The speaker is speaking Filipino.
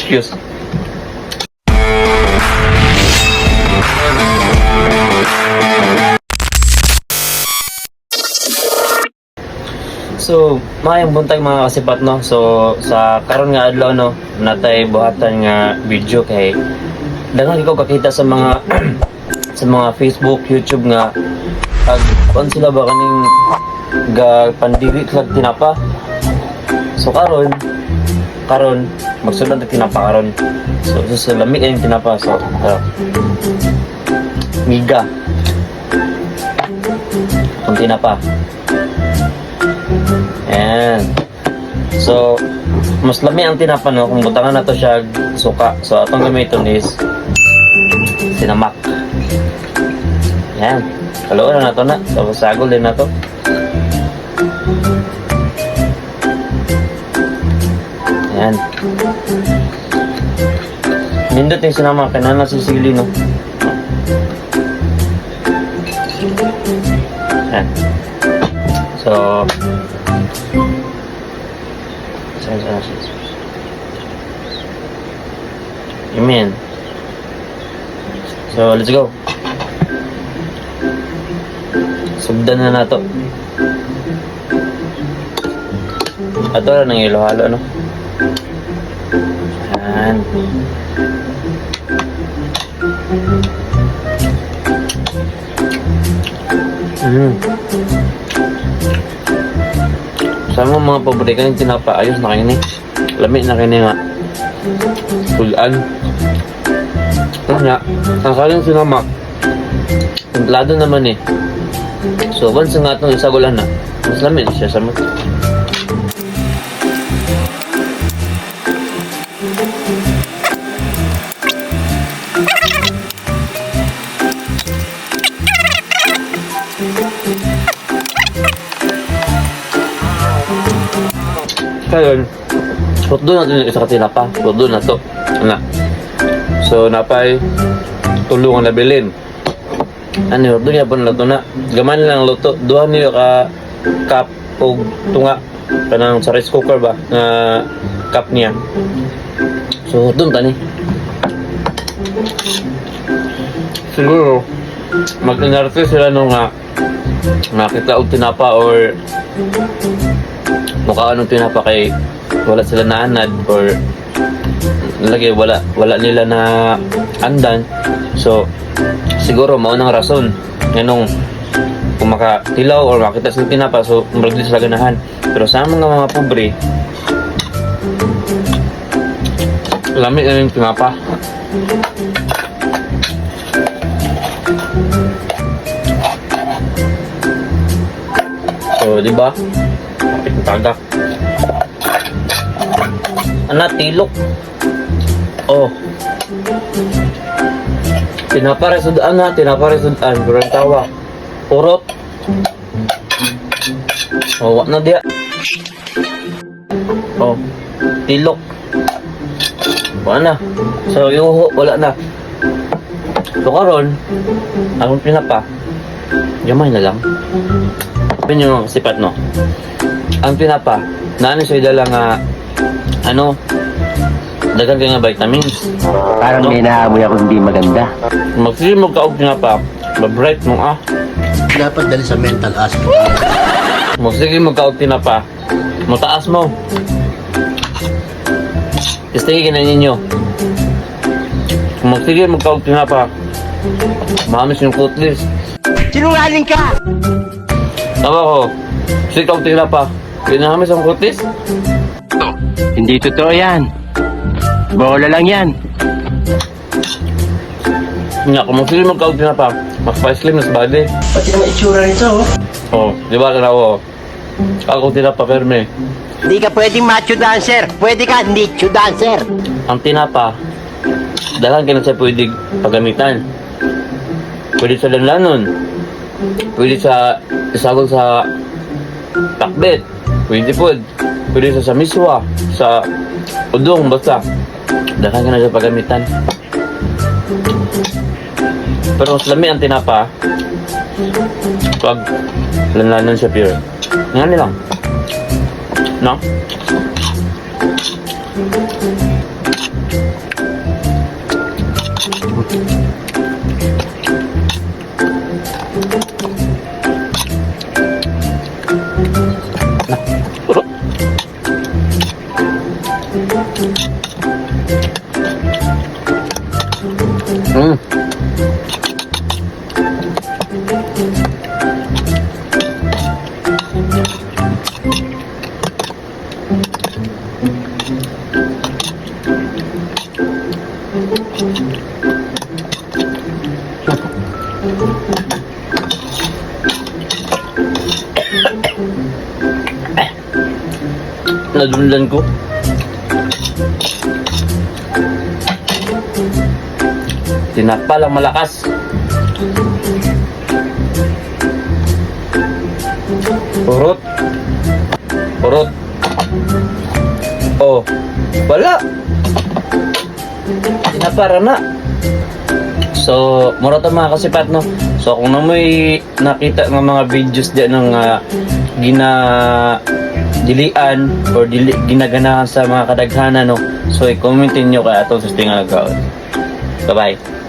excuse. So, maayong buntag mga kasipat, no. So, sa karon nga adlaw, no, natay buhatan nga video kay daghan ko kakita sa mga sa mga Facebook, YouTube nga kuan sila ba kaning ga pandili sa tinapa. So karon magsulod ang tinapa karon. So lamig ang tinapa, so miga ang tinapa. Ayan. So, mas lami ang tinapa, no, kung butangan na to siya suka. So, atong gamiton is sinamak. Ayan. Kaluan na to na. So, sagol din na to. Ayan. Nindot yung sinamak. Kaya na sisili, no. Ayan. So, amen. So, let's go. Sugdan na nato. Ato na nang ilo-halo, no? Ayan. Sama mga paborito yung tinapa, ayos na kayo ni. Lamig na kayo nga. Pulaan. Tapos nga, ang kaling sinamak, templado naman eh. So, once nga itong isagulan na, mas lamig siya sa mga. Kayon, doon natin yung isa ka tinapa. Doon na to. Ano? So, napay tulungan na bilin. Ano, doon niya po na luto na. Gaman lang luto. Doon niyo ka cup o tunga. Kanang sa rice cooker ba? Na cup niya. So, doon tani. Siguro, mag-inarte sila nung nakita og tinapa or mukha anong tinapa kay wala sila naanad or lagi wala nila na andan. So siguro mao nang rason nganong kung makatilaw or makita sila tinapa, so murag sila ganahan. Pero sa mga pobre, lami na yung tinapa. So di ba? Tagak. Anak, tilok. Oh. Tinaparesudaan na, tinaparesudaan. Burang tawa. Purot. Oh, wak na dia. Oh. Tilok. Wala na. So, yuho, wala na. So, karon, akong pinapa, gamay na lang. Yun yung sipat, no? Ang tinapa, naano siya dala nga, dagan ka nga vitamins. Parang no? May naamoy ako hindi maganda. Magsisimog ka og tinapa, mabright mo Dapat dali sa mental aspect. Magsisimog ka og tinapa, mataas mo. Istingin na ninyo. Magsisimog ka og tinapa, mahamis yung kutlis. Sinungaling ka! Tama ko, sikaw tinapa. Pinahamis ang kutis? Hindi totoo yan. Bola lang yan. Nga, kung magsili magkaog tinapa, mas pa-slim nas body. Pati ang itsura nito, Oh, di ba ka na ako? Ako tinapa, perme. Hindi ka pwedeng macho dancer. Pwede ka nicho dancer. Ang tinapa, dahil ka na siya pwede pagamitan. Pwede sa lanlanon. Pwede sa isagol sa takbet. Pwede po. Pwede sa miswa. Sa udong, basta. Dahil ka na siya pagamitan. Pero mas lami ang tinapa pag lanlanon siya pure. Nga nilang. No? nadundan ko. Tinapa lang malakas. Purot. Purot. Oh, wala. Tinapara na. So, mura to mga kasipat, no? So, kung na may nakita ng mga videos dyan ng dilian or ginaganahan sa mga kadaghanan, no? So, i-commentin nyo kaya itong susting nga nagkaon. Bye-bye.